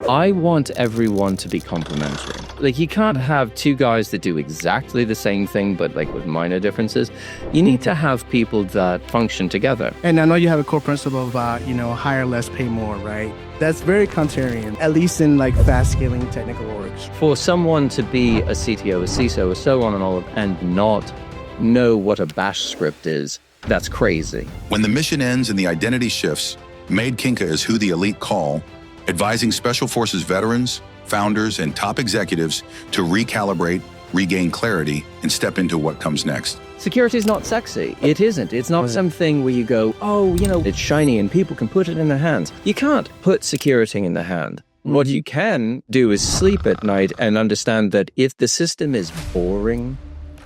I want everyone to be complementary. Like, you can't have two guys that do exactly the same thing, but like with minor differences. You need to have people that function together. And I know you have a core principle about, hire less, pay more, right? That's very contrarian, at least in like fast scaling technical orgs. For someone to be a CTO, a CISO, or so on and all, and not know what a bash script is, that's crazy. When the mission ends and the identity shifts, Meade Kincke is who the elite call, advising Special Forces veterans, founders, and top executives to recalibrate, regain clarity, and step into what comes next. Security is not sexy. It isn't. It's not something where you go, oh, it's shiny and people can put it in their hands. You can't put security in the hand. What you can do is sleep at night and understand that if the system is boring,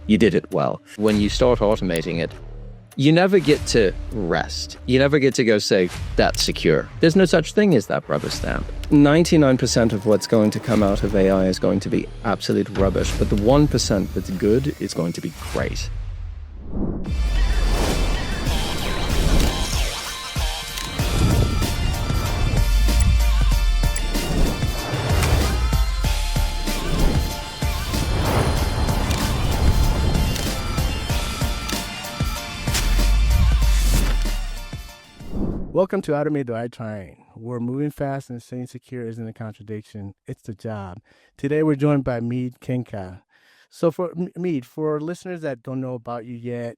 you did it well. When you start automating it, you never get to rest. You never get to go say, that's secure. There's no such thing as that rubber stamp. 99% of what's going to come out of AI is going to be absolute rubbish, but the 1% that's good is going to be great. Welcome to Automate the Right Train. We're moving fast and staying secure isn't a contradiction. It's the job. Today we're joined by Meade Kincke. So for Meade, for listeners that don't know about you yet,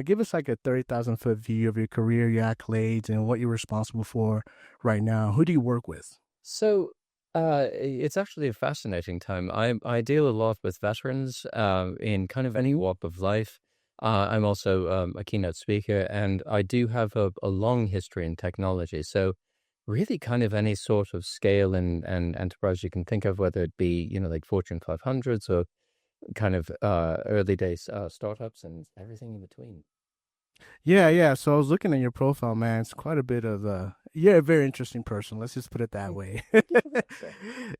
give us like a 30,000-foot view of your career, your accolades, and what you're responsible for right now. Who do you work with? So it's actually a fascinating time. I deal a lot with veterans in kind of any walk of life. I'm also a keynote speaker, and I do have a long history in technology. So really kind of any sort of scale and enterprise you can think of, whether it be, like Fortune 500s or kind of early days startups and everything in between. Yeah. So I was looking at your profile, man. It's quite a bit of you're a very interesting person. Let's just put it that way.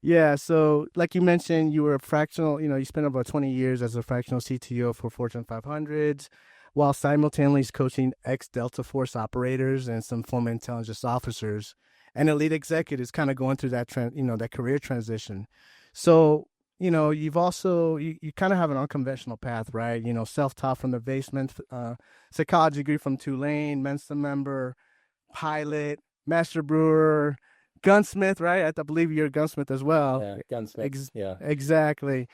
Yeah. So like you mentioned, you were a fractional, you spent about 20 years as a fractional CTO for Fortune 500s, while simultaneously coaching ex-Delta Force operators and some former intelligence officers and elite executives kind of going through that that career transition. So, you've also, you kind of have an unconventional path, right? Self-taught from the basement, psychology degree from Tulane, Mensa member, pilot, master brewer, gunsmith, right? I believe you're a gunsmith as well. Yeah, gunsmith. Yeah, exactly.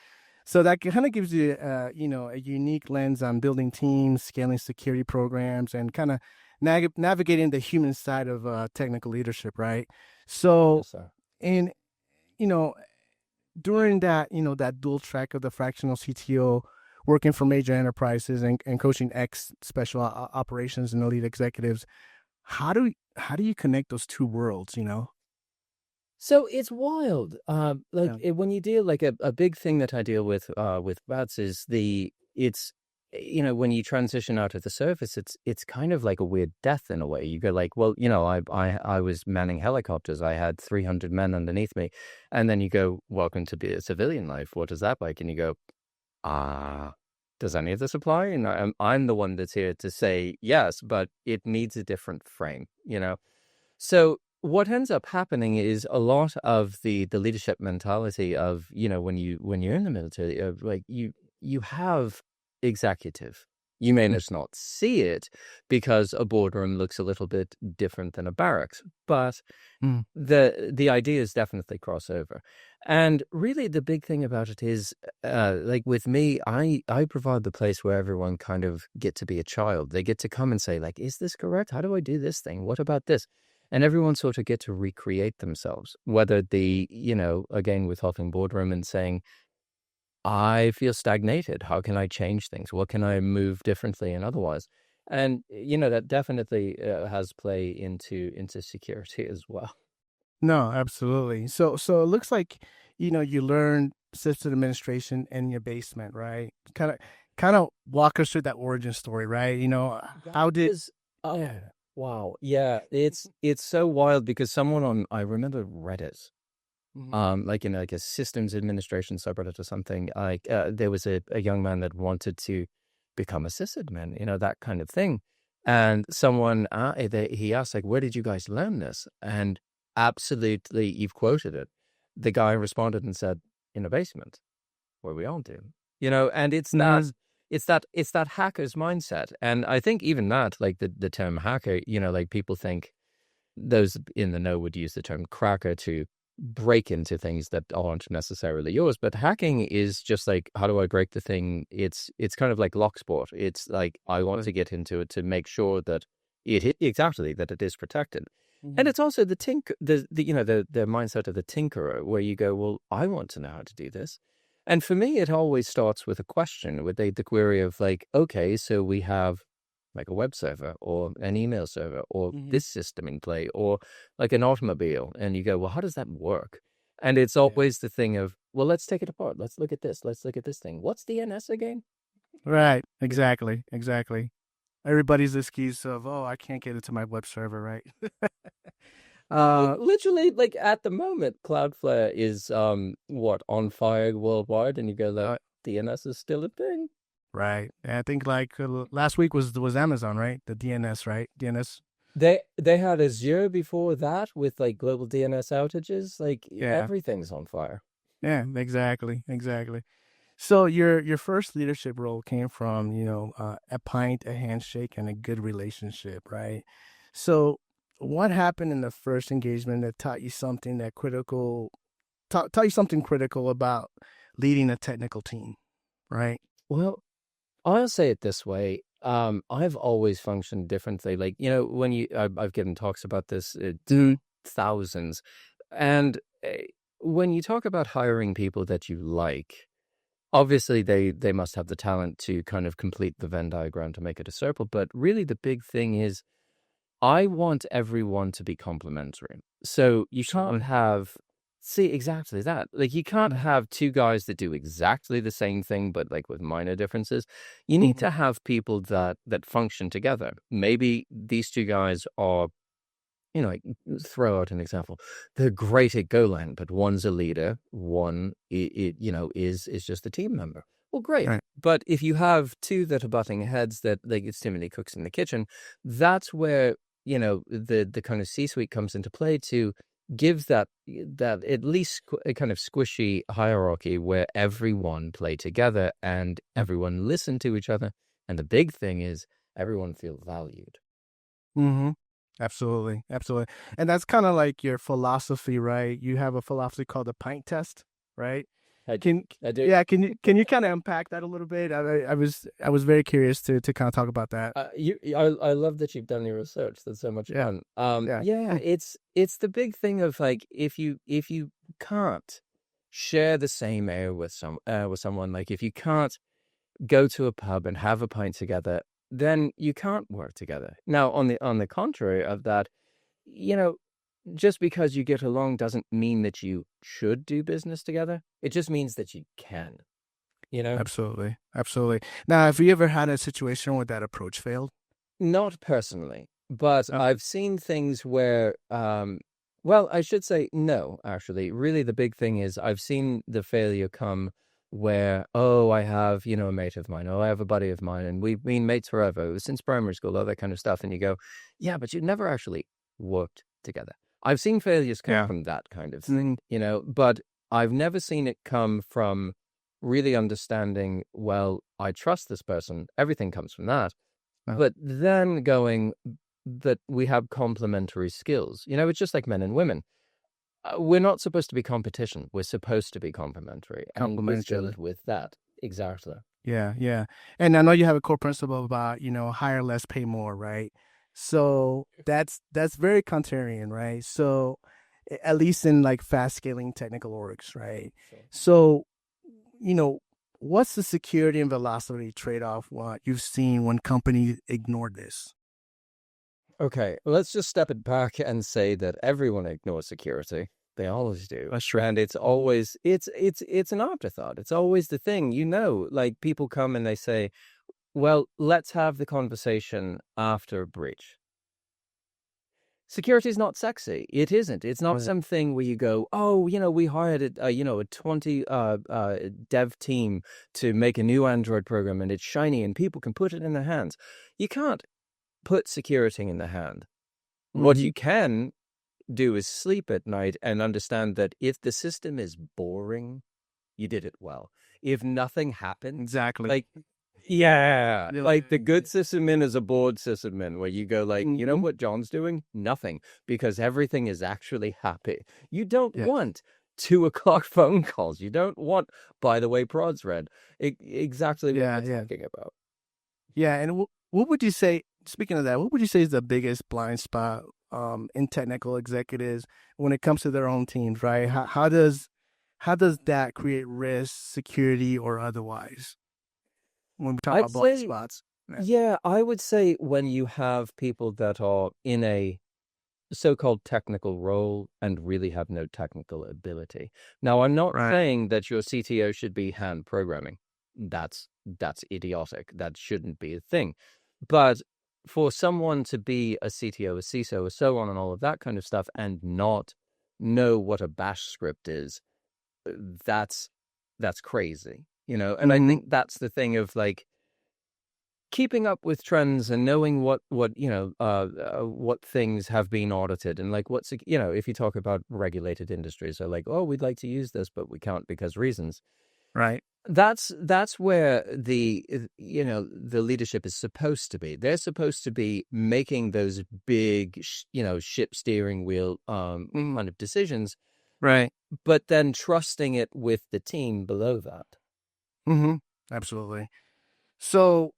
So that kind of gives you, a unique lens on building teams, scaling security programs, and kind of navigating the human side of technical leadership, right? So, yes, sir. and during that, that dual track of the fractional CTO, working for major enterprises and coaching special operations and elite executives, how do you connect those two worlds? So it's wild. When you deal like a big thing that I deal with bats is when you transition out of the service, it's kind of like a weird death in a way. You go like, well, I was manning helicopters. I had 300 men underneath me. And then you go, welcome to be a civilian life. What is that like? And you go, does any of this apply? And I'm the one that's here to say yes, but it needs a different frame, So what ends up happening is a lot of the leadership mentality of, when you're in the military, of like you have executive. You may just not see it because a boardroom looks a little bit different than a barracks, but the ideas definitely cross over. And really the big thing about it is, like with me, I provide the place where everyone kind of get to be a child. They get to come and say like, is this correct? How do I do this thing? What about this? And everyone sort of get to recreate themselves, whether again, with Hoffing Boardroom and saying, I feel stagnated. How can I change things? What can I move differently and otherwise? And, that definitely has play into security as well. No, absolutely. So it looks like, you learned system administration in your basement, right? Kind of walk us through that origin story, right? How did... Wow. Yeah. It's so wild because I remember Reddit. Like in like a systems administration subreddit or something, like there was a young man that wanted to become a sysadmin, that kind of thing. And someone, he asked like, where did you guys learn this? And absolutely, you've quoted it. the guy responded and said, in a basement, where we all do. And it's that hacker's mindset. And I think even that, like the term hacker, like people think, those in the know would use the term cracker to break into things that aren't necessarily yours. But hacking is just like, how do I break the thing? It's kind of like lock sport. It's like, I want to get into it to make sure that that it is protected. Mm-hmm. And it's also the mindset of the tinkerer, where you go, well, I want to know how to do this. And for me, it always starts with a question, with the query of like, okay, so we have like a web server or an email server or this system in play or like an automobile. And you go, well, how does that work? And it's always the thing of, well, let's take it apart. Let's look at this. Let's look at this thing. What's DNS again? Right. Exactly. Everybody's excuse of, I can't get into my web server, right? Literally, like at the moment, Cloudflare is on fire worldwide, and you go, DNS is still a thing. Right. And I think like last week was Amazon, right? The DNS, right? DNS. They had Azure before that with like global DNS outages. Like everything's on fire. Yeah, exactly. So your first leadership role came from, a pint, a handshake, and a good relationship, right? So what happened in the first engagement that taught you something critical about leading a technical team, right? Well, I'll say it this way. I've always functioned differently. Like, when I've given talks about this, thousands. And when you talk about hiring people that you like, obviously they must have the talent to kind of complete the Venn diagram to make it a circle. But really the big thing is, I want everyone to be complementary. So you can't have... See, exactly that. Like, you can't have two guys that do exactly the same thing, but like with minor differences. You need to have people that function together. Maybe these two guys are, like, throw out an example. They're great at Golang, but one's a leader, one, is just a team member. Well, great. Right. But if you have two that are butting heads, that like it's Timothy cooks in the kitchen, that's where, the kind of C-suite comes into play to give that at least a kind of squishy hierarchy where everyone play together and everyone listen to each other. And the big thing is everyone feel valued. Mm-hmm. Absolutely. And that's kind of like your philosophy, right? You have a philosophy called the pint test, right? I do. Yeah. Can you kind of unpack that a little bit? I was very curious to kind of talk about that. I love that you've done your research. That's so much fun. It's the big thing of like, if you can't share the same air with someone, like if you can't go to a pub and have a pint together, then you can't work together. Now, on the contrary of that, just because you get along doesn't mean that you should do business together. It just means that you can, Absolutely. Now, have you ever had a situation where that approach failed? Not personally, but I've seen things where, I should say no, actually. Really, the big thing is I've seen the failure come where, I have, a mate of mine, I have a buddy of mine, and we've been mates forever, since primary school, all that kind of stuff. And you go, yeah, but you never actually worked together. I've seen failures come from that kind of thing, but I've never seen it come from really understanding, well, I trust this person. Everything comes from that. Oh. But then going that we have complementary skills. It's just like men and women. We're not supposed to be competition. We're supposed to be complementary. And we're good with that. Exactly. Yeah. And I know you have a core principle about, hire less, pay more, right? So that's very contrarian, right? So at least in like fast scaling technical orgs, right? Sure. So, what's the security and velocity trade-off what you've seen when companies ignore this? Okay, let's just step it back and say that everyone ignores security. They always do. That's true. And it's always, it's an afterthought. It's always the thing, like people come and they say, well, let's have the conversation after a breach. Security is not sexy. It isn't. It's not something where you go, we hired a 20 dev team to make a new Android program and it's shiny and people can put it in their hands. You can't put security in the hand. Mm-hmm. What you can do is sleep at night and understand that if the system is boring, you did it well. If nothing happens, Exactly. like, yeah, like the good sysadmin is a bored sysadmin where you go like, you know what John's doing? Nothing, because everything is actually happy. You don't want 2 o'clock phone calls. You don't want, by the way, prod's red. Exactly what I'm talking about. Yeah, and what would you say, speaking of that, what would you say is the biggest blind spot in technical executives when it comes to their own teams, right? How does that create risk, security, or otherwise? When we talk about blind spots. Yeah, I would say when you have people that are in a so-called technical role and really have no technical ability. Now, I'm not saying that your CTO should be hand programming. That's idiotic. That shouldn't be a thing. But for someone to be a CTO, a CISO, a so on, and all of that kind of stuff, and not know what a bash script is, that's crazy, you know? And I think that's the thing of like keeping up with trends and knowing what things have been audited and like what's, you know, if you talk about regulated industries, so like, oh, we'd like to use this, but we can't because reasons. Right. That's where the leadership is supposed to be. They're supposed to be making those big, ship steering wheel kind of decisions. Right. But then trusting it with the team below that. Absolutely. So,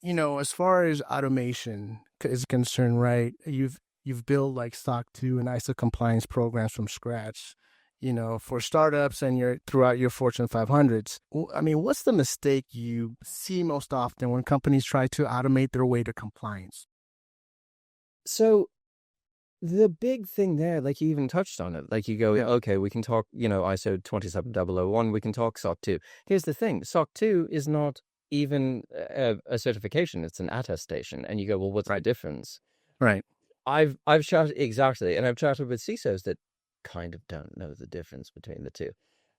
as far as automation is concerned, right? You've built like SOC 2 and ISO compliance programs from scratch, for startups and throughout your Fortune 500s. I mean, what's the mistake you see most often when companies try to automate their way to compliance? So the big thing there, like you even touched on it, like you go, okay, we can talk, ISO 27001, we can talk SOC 2. Here's the thing, SOC 2 is not even a certification, it's an attestation. And you go, well, what's the difference? Right. I've chatted exactly, and I've chatted with CISOs that kind of don't know the difference between the two.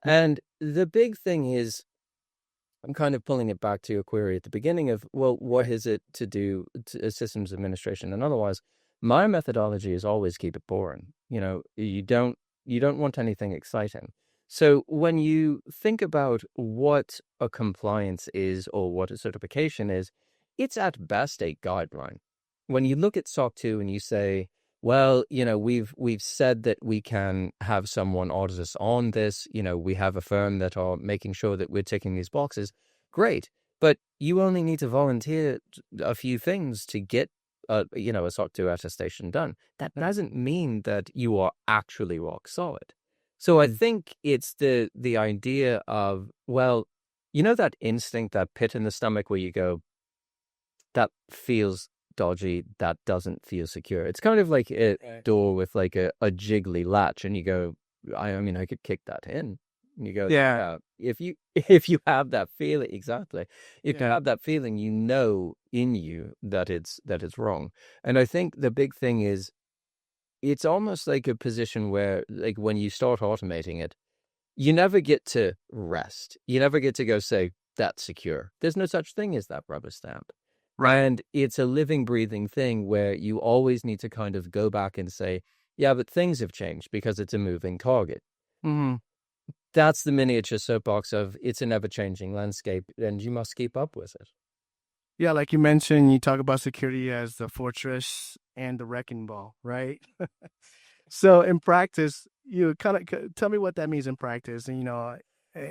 And the big thing is, I'm kind of pulling it back to your query at the beginning of, well, what is it to do to systems administration and otherwise? My methodology is always keep it boring. You don't want anything exciting. So when you think about what a compliance is or what a certification is, it's at best a guideline. When you look at SOC 2 and you say, well, we've said that we can have someone audit us on this, we have a firm that are making sure that we're ticking these boxes, great. But you only need to volunteer a few things to get a SOC 2 attestation done. That doesn't mean that you are actually rock solid. So I think it's the idea of, well, that instinct, that pit in the stomach where you go, that feels dodgy, that doesn't feel secure. It's kind of like a door with like a jiggly latch, and you go, I mean, I could kick that in. And you go, if you have that feeling, exactly. If you have that feeling, in you that it's wrong. And I think the big thing is, it's almost like a position where, like, when you start automating it, you never get to rest. You never get to go say, that's secure. There's no such thing as that rubber stamp. Right. And it's a living, breathing thing where you always need to kind of go back and say, yeah, but things have changed because it's a moving target. That's the miniature soapbox of it's an ever-changing landscape, and you must keep up with it. Yeah, like you mentioned, you talk about security as the fortress and the wrecking ball, right? So in practice, you kind of tell me what that means in practice, and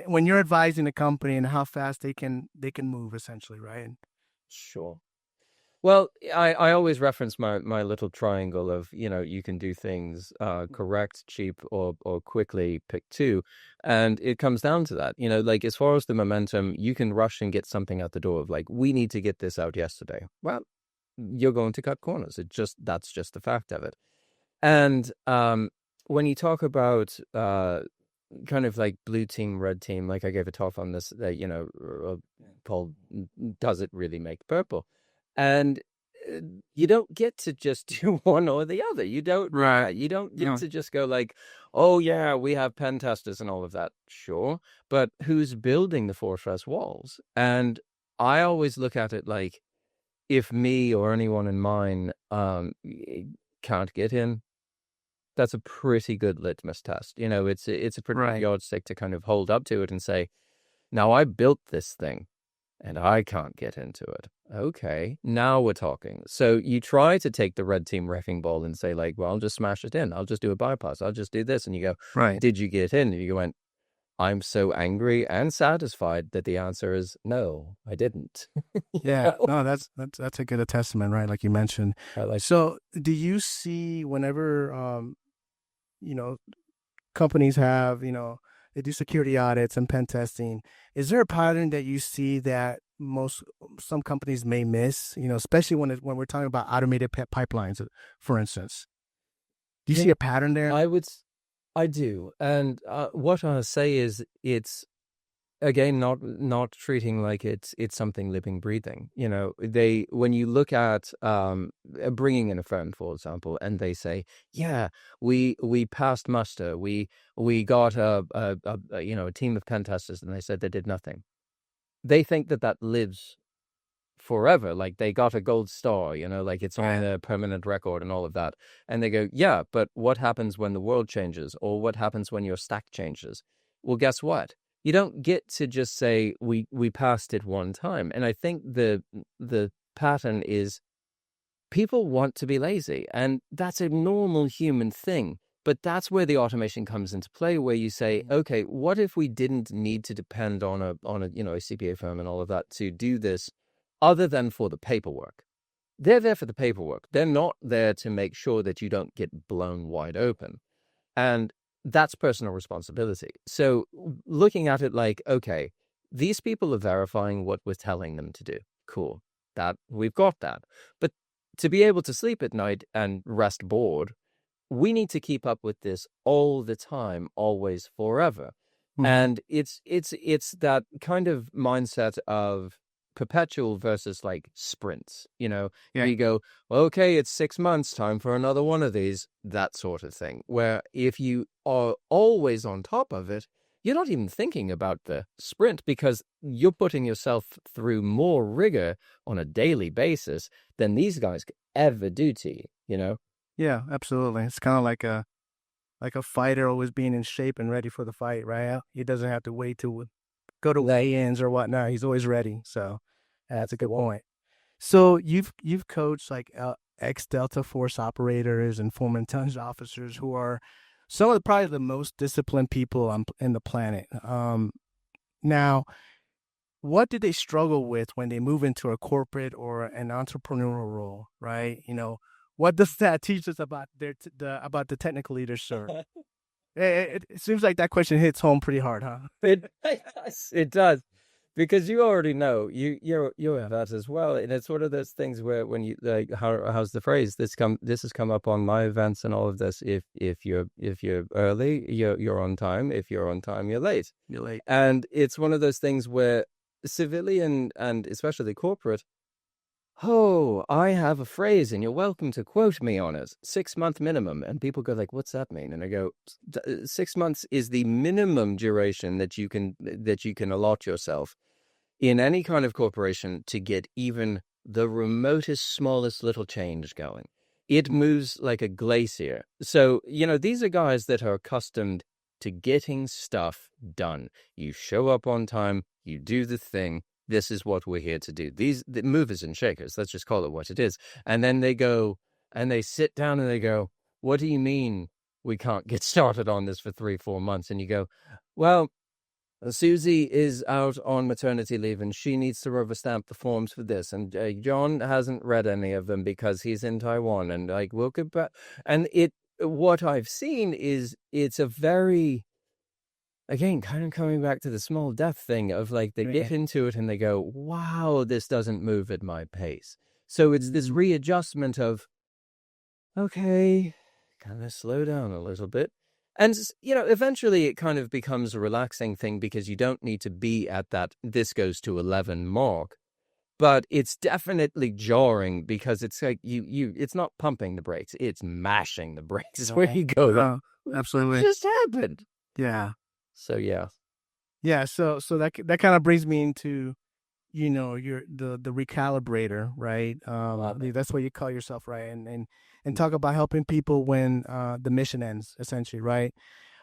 when you're advising a company and how fast they can move, essentially, right? Sure. Well, I always reference my little triangle of, you can do things correct, cheap, or quickly, pick two. And it comes down to that, like as far as the momentum, you can rush and get something out the door of like, we need to get this out yesterday. Well, you're going to cut corners. That's just the fact of it. And when you talk about kind of like blue team, red team, like I gave a talk on this, called Does It Really Make Purple? And you don't get to just do one or the other. You don't get to just go like, oh yeah, we have pen testers and all of that. Sure. But who's building the fortress walls? And I always look at it like, if me or anyone in mine can't get in, that's a pretty good litmus test. You know, it's a pretty good yardstick to kind of hold up to it and say, now I built this thing and I can't get into it. Okay, now we're talking. So you try to take the red team wrecking ball and say like, well, I'll just smash it in. I'll just do a bypass. I'll just do this. And you go, Right. did you get in? And you went, I'm so angry and satisfied that the answer is no, I didn't. Yeah, no, that's a good testament, right? Like you mentioned. So do you see whenever, companies have, they do security audits and pen testing, is there a pattern that you see that some companies may miss, especially when we're talking about automated pipelines, for instance? Do you see a pattern there? I do. And what I say is it's, again, not treating like it's something living, breathing. When you look at bringing in a firm, for example, and they say, yeah, we passed muster, we got a team of pen testers, and they said they did nothing. They think that lives forever, like they got a gold star, like it's on a permanent record and all of that. And they go, yeah, but what happens when the world changes, or what happens when your stack changes? Well, guess what? You don't get to just say we passed it one time. And I think the pattern is people want to be lazy, and that's a normal human thing. But that's where the automation comes into play, where you say, okay, what if we didn't need to depend on a CPA firm and all of that to do this, other than for the paperwork? They're there for the paperwork. They're not there to make sure that you don't get blown wide open. And that's personal responsibility. So looking at it like, okay, these people are verifying what we're telling them to do. Cool. That we've got that. But to be able to sleep at night and rest bored, we need to keep up with this all the time, always, forever. Mm-hmm. And it's that kind of mindset of perpetual versus like sprints, you go, okay, it's 6 months, time for another one of these, that sort of thing, where if you are always on top of it, you're not even thinking about the sprint, because you're putting yourself through more rigor on a daily basis than these guys could ever do to you, Yeah, absolutely. It's kind of like a fighter always being in shape and ready for the fight, right? He doesn't have to wait to go to weigh-ins or whatnot. He's always ready. So that's a good point. So you've coached like ex-Delta Force operators and former intelligence officers who are some of probably the most disciplined people on the planet. Now, what do they struggle with when they move into a corporate or an entrepreneurial role, right? What does that teach us about about the technical leaders, sir? It seems like that question hits home pretty hard, huh? It does, because you already know you have that as well, and it's one of those things where when you like, how's the phrase? This has come up on my events and all of this. If you're early, you're on time. If you're on time, you're late. You're late, and it's one of those things where civilian and especially corporate. Oh, I have a phrase and you're welcome to quote me on it. 6 month minimum. And people go like, what's that mean? And I go, 6 months is the minimum duration that you can allot yourself in any kind of corporation to get even the remotest, smallest little change going. It moves like a glacier. So, these are guys that are accustomed to getting stuff done. You show up on time, you do the thing. This is what we're here to do. The movers and shakers, let's just call it what it is. And then they go and they sit down and they go, what do you mean we can't get started on this for 3-4 months? And you go, well, Susie is out on maternity leave and she needs to rubber stamp the forms for this. And John hasn't read any of them because he's in Taiwan. And like, we'll get back. And what I've seen is it's a very... Again, kind of coming back to the small death thing of like they get into it and they go, wow, this doesn't move at my pace. So it's this readjustment of, okay, kind of slow down a little bit. And, eventually it kind of becomes a relaxing thing because you don't need to be at that this goes to 11 mark. But it's definitely jarring because it's like it's not pumping the brakes, it's mashing the brakes where you go. Absolutely. It just happened. Yeah. So, yeah. Yeah. So that kind of brings me into, you're the recalibrator, right? That's what you call yourself, right? And talk about helping people when the mission ends, essentially, right?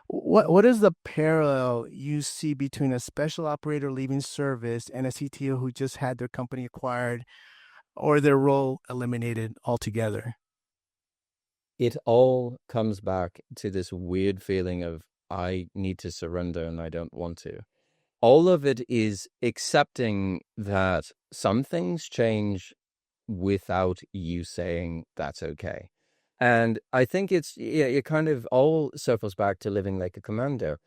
What is the parallel you see between a special operator leaving service and a CTO who just had their company acquired or their role eliminated altogether? It all comes back to this weird feeling of I need to surrender and I don't want to. All of it is accepting that some things change without you saying that's okay. And I think it kind of all circles back to living like a commando.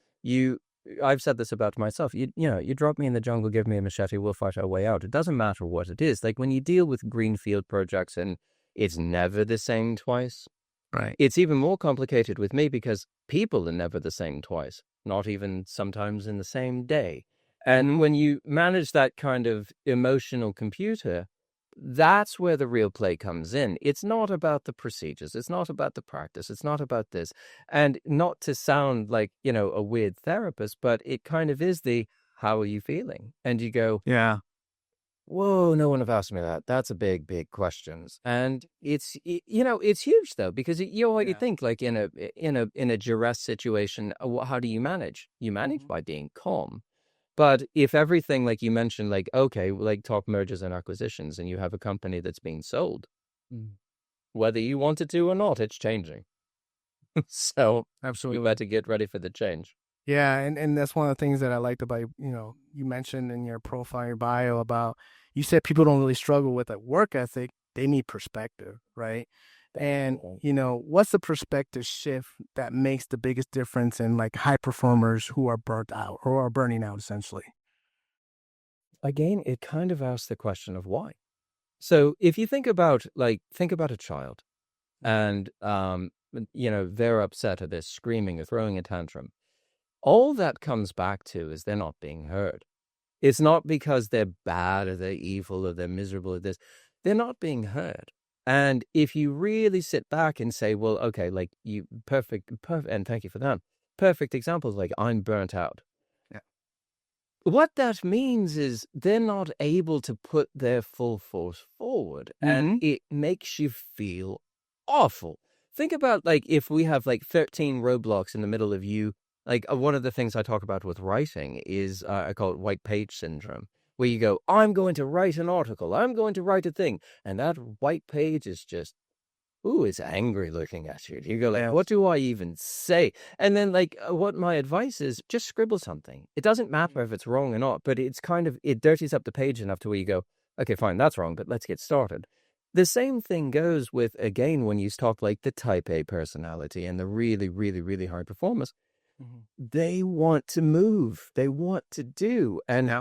I've said this about myself. You drop me in the jungle, give me a machete, we'll fight our way out. It doesn't matter what it is. Like when you deal with greenfield projects and it's never the same twice. Right. It's even more complicated with me because people are never the same twice, not even sometimes in the same day. And when you manage that kind of emotional computer, that's where the real play comes in. It's not about the procedures. It's not about the practice. It's not about this. And not to sound like, a weird therapist, but it kind of is how are you feeling? And you go, Yeah. whoa, no one have asked me that. That's a big, big questions. And it's huge though, because you think like in a duress situation, how do you manage? You manage by being calm. But if everything, like you mentioned, like, okay, like talk mergers and acquisitions, and you have a company that's being sold, whether you want it to or not, it's changing. So Absolutely. you had to get ready for the change. Yeah, and that's one of the things that I liked about, you mentioned in your profile, your bio about, you said people don't really struggle with a work ethic, they need perspective, right? And, what's the perspective shift that makes the biggest difference in like high performers who are burnt out or are burning out essentially? Again, it kind of asks the question of why. So if you think about a child and, they're upset or they're screaming or throwing a tantrum, all that comes back to is they're not being heard. It's not because they're bad or they're evil or they're miserable or this. They're not being heard. And if you really sit back and say, well, okay, like perfect, and thank you for that. Perfect examples, like I'm burnt out. Yeah. What that means is they're not able to put their full force forward, and it makes you feel awful. Think about like if we have like 13 roadblocks in the middle of you. Like one of the things I talk about with writing is I call it white page syndrome, where you go, I'm going to write an article, I'm going to write a thing, and that white page is just, it's angry looking at you. You go like, what do I even say? And then like what my advice is, just scribble something. It doesn't matter if it's wrong or not, but it's kind of, it dirties up the page enough to where you go, okay, fine, that's wrong, but let's get started. The same thing goes with, again, when you talk like the type A personality and the really, really, really high performers. They want to move. They want to do. And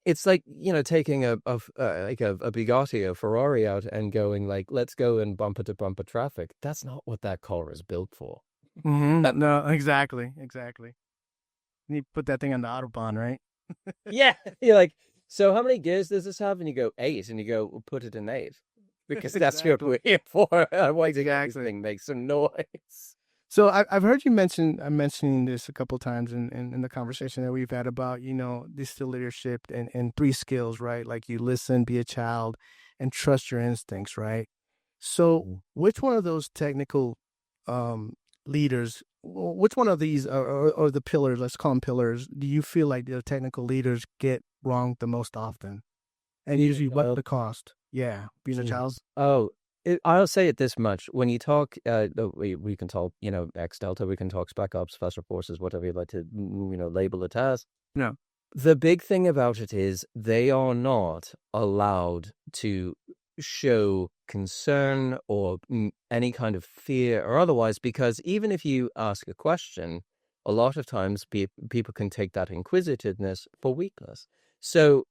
it's like, taking a Bugatti, a Ferrari out and going like, let's go in bumper to bumper traffic. That's not what that car is built for. No, exactly. You put that thing on the Autobahn, right? Yeah. You're like, so how many gears does this have? And you go 8, and you go, we'll put it in 8. Because that's what we're here for. Why this thing makes some noise. So I've heard you mentioning this a couple times in the conversation that we've had about, distill leadership and 3 skills, right? Like you listen, be a child, and trust your instincts, right? So which one of those technical leaders, which one of these or the pillars, let's call them pillars, do you feel like the technical leaders get wrong the most often? And usually what the cost? Yeah, being a child. I'll say it this much. When you talk, we can talk, X Delta, we can talk SpecOps, Special Forces, whatever you'd like to, label it as. No. The big thing about it is they are not allowed to show concern or any kind of fear or otherwise, because even if you ask a question, a lot of times people can take that inquisitiveness for weakness. So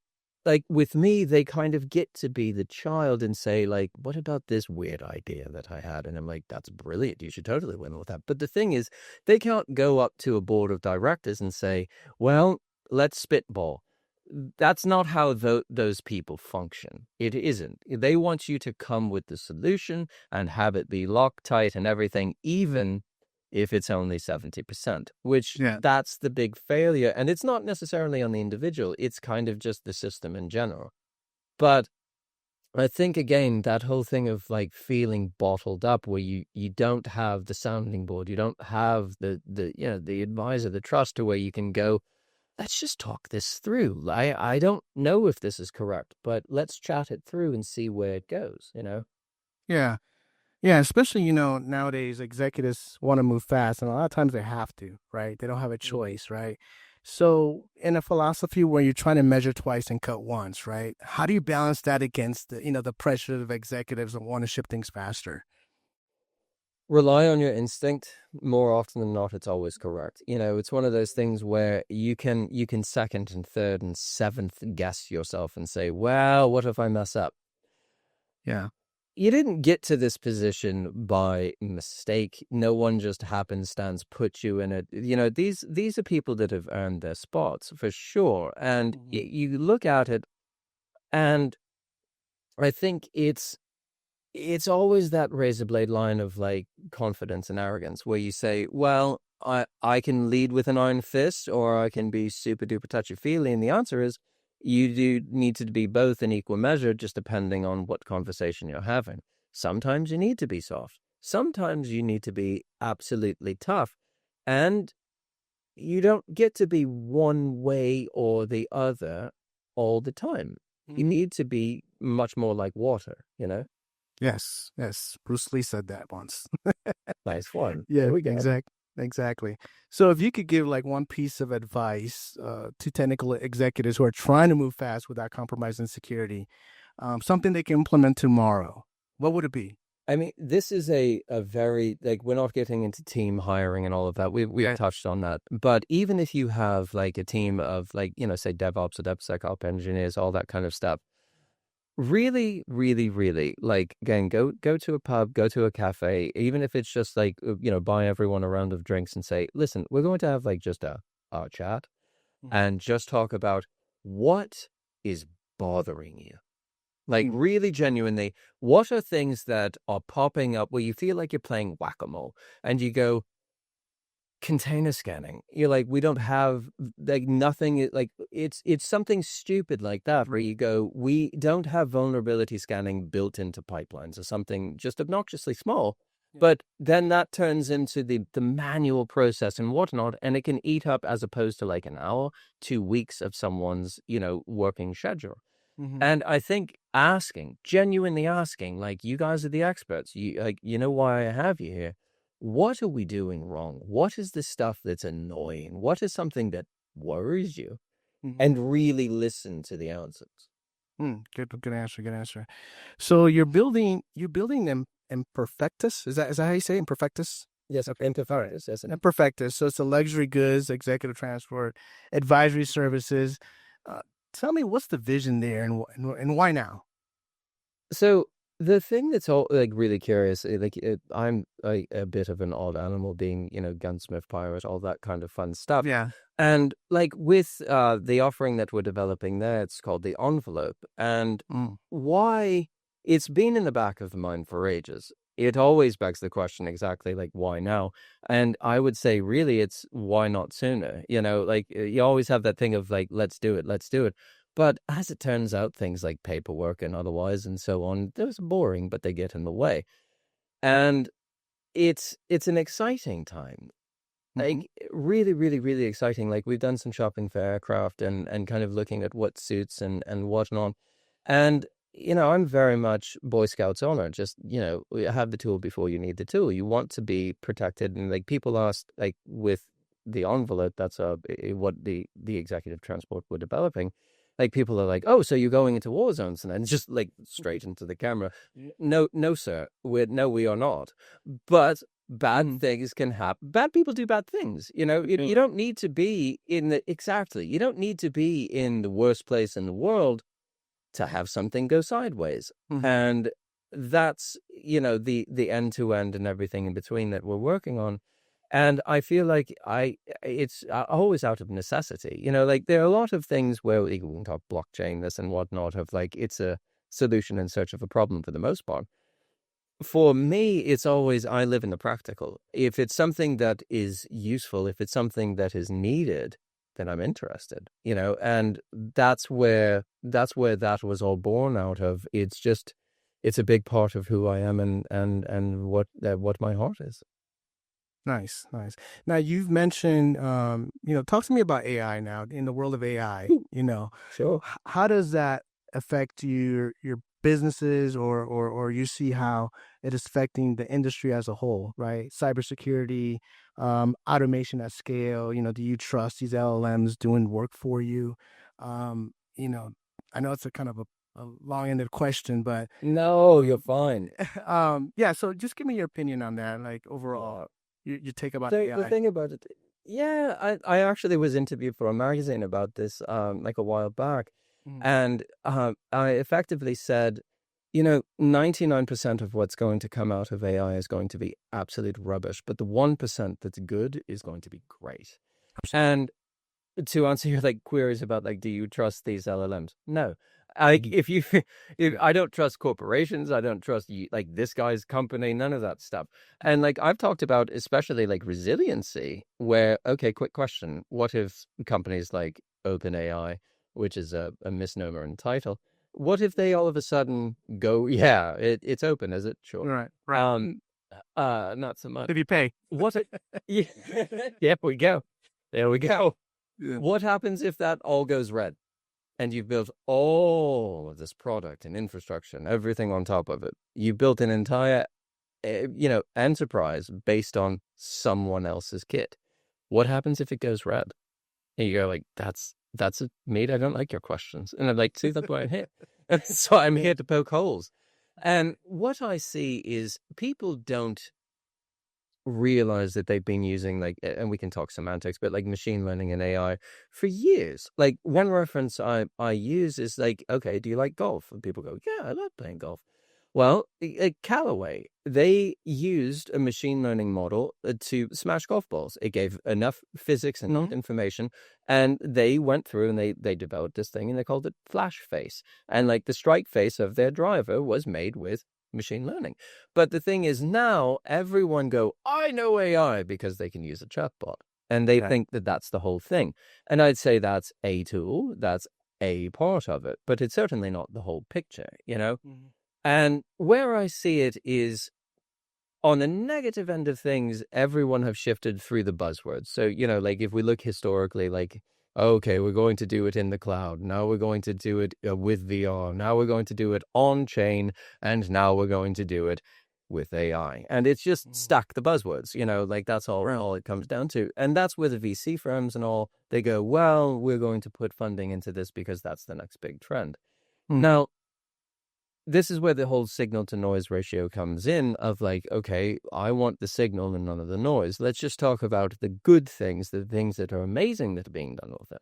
like with me, they kind of get to be the child and say like, what about this weird idea that I had? And I'm like, that's brilliant. You should totally win with that. But the thing is, they can't go up to a board of directors and say, well, let's spitball. That's not how those people function. It isn't. They want you to come with the solution and have it be Loctite and everything, even if it's only 70%, which Yeah. that's the big failure. And it's not necessarily on the individual. It's kind of just the system in general. But I think, again, that whole thing of like feeling bottled up where you don't have the sounding board, you don't have the advisor, the trust to where you can go, let's just talk this through. I don't know if this is correct, but let's chat it through and see where it goes, Yeah. Yeah, especially, nowadays executives want to move fast, and a lot of times they have to, right? They don't have a choice, right? So in a philosophy where you're trying to measure twice and cut once, right? How do you balance that against the pressure of executives that want to ship things faster? Rely on your instinct. More often than not, it's always correct. It's one of those things where you can second and third and seventh guess yourself and say, well, what if I mess up? Yeah. You didn't get to this position by mistake. No one just happenstance put you in it. These are people that have earned their spots for sure. And you look at it, and I think it's always that razor blade line of like confidence and arrogance where you say, well, I can lead with an iron fist, or I can be super duper touchy-feely. And the answer is, you do need to be both in equal measure, just depending on what conversation you're having. Sometimes you need to be soft. Sometimes you need to be absolutely tough. And you don't get to be one way or the other all the time. You need to be much more like water, Yes. Bruce Lee said that once. Nice one. Yeah, There we go. exactly. So if you could give like one piece of advice to technical executives who are trying to move fast without compromising security, something they can implement tomorrow, what would it be? I mean, this is a very, like, we're not getting into team hiring and all of that. We've touched on that. But even if you have like a team of like, say DevOps or DevSecOps engineers, all that kind of stuff, really, really, really, like, again, go to a pub, go to a cafe, even if it's just like, buy everyone a round of drinks and say, listen, we're going to have like just a chat and just talk about what is bothering you. Like, really genuinely, what are things that are popping up where you feel like you're playing whack-a-mole and you go, container scanning. You're like, we don't have like nothing, like it's something stupid like that where you go, we don't have vulnerability scanning built into pipelines or something just obnoxiously small. But then that turns into the manual process and whatnot, and it can eat up, as opposed to like an hour, 2 weeks of someone's, working schedule. And I think genuinely asking, like, you guys are the experts. You know why I have you here. What are we doing wrong? What is the stuff that's annoying? What is something that worries you? And really listen to the answers. Good answer. So you're building them imperfectus. Is that how you say imperfectus? Yes, okay. Imperfectus. Yes, imperfectus. So it's a luxury goods, executive transport, advisory services. Tell me, what's the vision there, and why now? So the thing that's all like really curious, I'm a bit of an odd animal, being gunsmith, pirate, all that kind of fun stuff. Yeah. And like with the offering that we're developing there, it's called the Envelope. And why it's been in the back of the mind for ages. It always begs the question exactly like, why now? And I would say really it's why not sooner? Like you always have that thing of like, let's do it. But as it turns out, things like paperwork and otherwise and so on, they're boring, but they get in the way. And it's an exciting time. Like really, really, really exciting. Like we've done some shopping for aircraft and kind of looking at what suits and whatnot. And, I'm very much Boy Scouts honor. Just, have the tool before you need the tool. You want to be protected. And like people asked, like with the Envelope, that's what the executive transport we're developing. Like people are like, oh, so you're going into war zones, and then just like straight into the camera. No, sir. We are not. But bad things can happen. Bad people do bad things. You don't need to be you don't need to be in the worst place in the world to have something go sideways. And that's, the end to end and everything in between that we're working on. And I feel like it's always out of necessity. Like there are a lot of things where we can talk blockchain, this and whatnot, of like it's a solution in search of a problem for the most part. for me, it's always, I live in the practical. If it's something that is useful, if it's something that is needed, then I'm interested, and that's where that was all born out of. It's a big part of who I am and what my heart is. Nice. Now you've mentioned, talk to me about AI now in the world of AI. Sure. How does that affect your businesses, or you see how it is affecting the industry as a whole, right? Cybersecurity, automation at scale. Do you trust these LLMs doing work for you? I know it's a kind of a long-ended question, but No, you're fine. yeah. So just give me your opinion on that, like overall, your take about So AI. the thing about it, yeah, I actually was interviewed for a magazine about this, like a while back, and I effectively said, 99% of what's going to come out of AI is going to be absolute rubbish, but the 1% that's good is going to be great. And to answer your queries about do you trust these LLMs? No. If I don't trust corporations, I don't trust you, this guy's company, none of that stuff. And I've talked about, especially resiliency, where, okay, quick question. What if companies like OpenAI, which is a misnomer in title, what if they all of a sudden go, yeah, it's open, is it? Sure. Right. Not so much. If you pay. Yeah, there we go. Yeah. What happens if that all goes red and you've built all of this product and infrastructure and everything on top of it? You built an entire, enterprise based on someone else's kit. What happens if it goes red? And you go that's it, mate. I don't like your questions. And I'm see, that's why I'm here. So I'm here to poke holes. And what I see is people don't realize that they've been using and we can talk semantics, but machine learning and AI for years. One reference I use is okay, do you like golf? And people go, yeah, I love playing golf. Well, at Callaway, they used a machine learning model to smash golf balls. It gave enough physics and information, and they went through and they developed this thing, and they called it flash face. And the strike face of their driver was made with machine learning. But the thing is, now everyone go, I know AI, because they can use a chatbot, and they think that that's the whole thing. And I'd say that's a tool, that's a part of it, but it's certainly not the whole picture, And where I see it is on the negative end of things, everyone have shifted through the buzzwords. So, if we look historically, okay, we're going to do it in the cloud. Now we're going to do it with VR. Now we're going to do it on chain. And now we're going to do it with AI. And it's just stack the buzzwords, that's all it comes down to. And that's where the VC firms and all, they go, well, we're going to put funding into this because that's the next big trend. Now, this is where the whole signal to noise ratio comes in of okay, I want the signal and none of the noise. Let's just talk about the good things, the things that are amazing that are being done with it.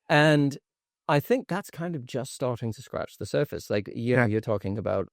And I think that's kind of just starting to scratch the surface. You're talking about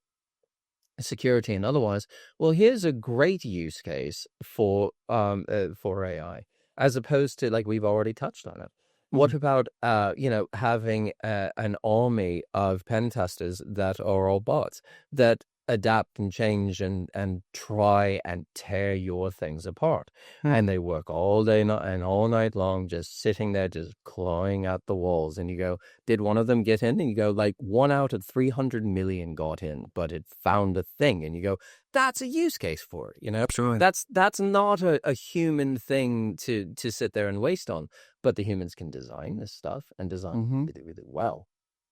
security and otherwise. Well, here's a great use case for AI, as opposed to we've already touched on it. What about, having an army of pen testers that are all bots that adapt and change and try and tear your things apart? And they work all day and all night long, just sitting there, just clawing at the walls. And you go, did one of them get in? And you go, 1 out of 300 million got in, but it found a thing. And you go, that's a use case for it, Sure. That's not a human thing to sit there and waste on. But the humans can design this stuff and design really, really well.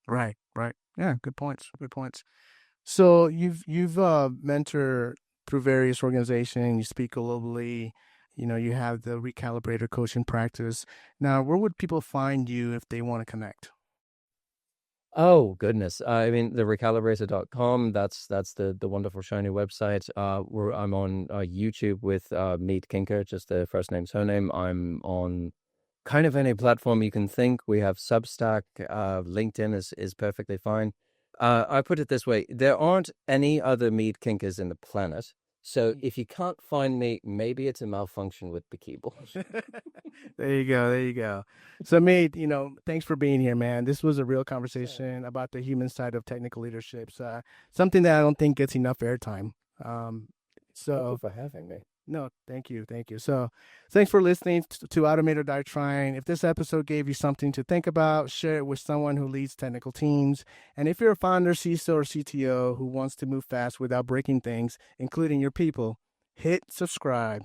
Right. Yeah, good points. So you've mentored through various organizations. You speak globally. You have the Recalibrator coaching practice. Now, where would people find you if they want to connect? Oh, goodness. I mean, the recalibrator.com, that's the wonderful, shiny website. I'm on YouTube with Meade Kincke, just the first name, surname. I'm on kind of any platform you can think. We have Substack. LinkedIn is perfectly fine. I put it this way. There aren't any other Meade Kinkes in the planet. So if you can't find me, maybe it's a malfunction with the keyboard. There you go. So Meade, thanks for being here, man. This was a real conversation about the human side of technical leadership. Something that I don't think gets enough airtime. So you for having me. no, thank you. So thanks for listening to Automate or Die Trying. If this episode gave you something to think about, share it with someone who leads technical teams. And if you're a founder, CISO, or CTO who wants to move fast without breaking things, including your people, hit subscribe.